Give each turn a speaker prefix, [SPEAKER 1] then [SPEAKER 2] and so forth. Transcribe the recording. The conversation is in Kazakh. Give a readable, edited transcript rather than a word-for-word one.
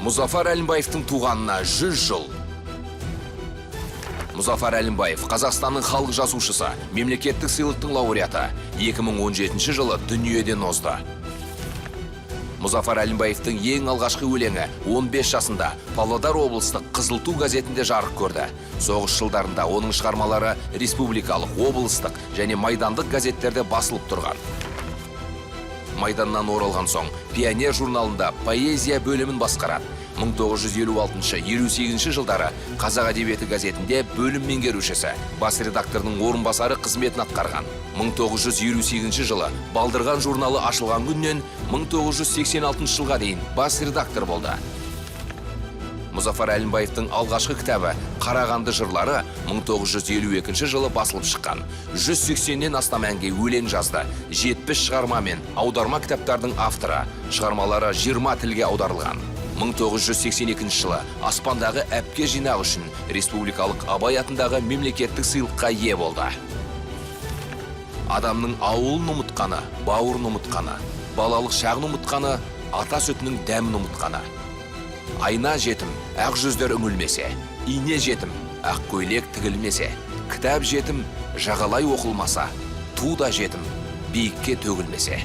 [SPEAKER 1] Мұзафар Әлімбаевтың туғанына 100 жыл. Мұзафар Әлімбаев Қазақстанның халық жазушысы, мемлекеттік сыйлықтың лауреаты, 2017 жылы дүниеден озды. Мұзафар Әлімбаевтың ең алғашқы өлеңі 15 жасында Павлодар облыстық Қызылту газетінде жарық көрді. Соғыс жылдарында оның шығармалары республикалық, облыстық және майдандық газеттерде басылып тұрған. Майданнан оралған соң, Пионер журналында поэзия бөлімін басқарады. 1956-58 жылдары Қазақ әдебиеті газетінде бөлім меңгерушісі, бас редакторының орынбасары қызметін атқарған. 1958 жылы Балдырған журналы ашылған күннен 1986 жылға дейін бас редактор болды. Мұзафар Әлімбаевтың алғашқы кітабы «Қарағанды жырлары» 1952 жылы басылып шыққан. 180-нен астам әнге өлең жазды. 70 шығарма мен аударма кітаптардың авторы. Шығармалары 20 тілге аударылған. 1982 жылы аспандағы әпке жинағы үшін республикалық Абай атындағы мемлекеттік сыйлыққа ие болды. Адамның ауылын ұмытқаны, бауырын ұмытқаны, балалық шағын ұмытқаны, ата сүтінің дәмін ұмытқаны. Айна жетім, ақ жүздер үңілмесе, ине жетім, ақ көйлек тігілмесе, кітап жетім, жағалай оқылмаса, ту да жетім, биікке төгілмесе.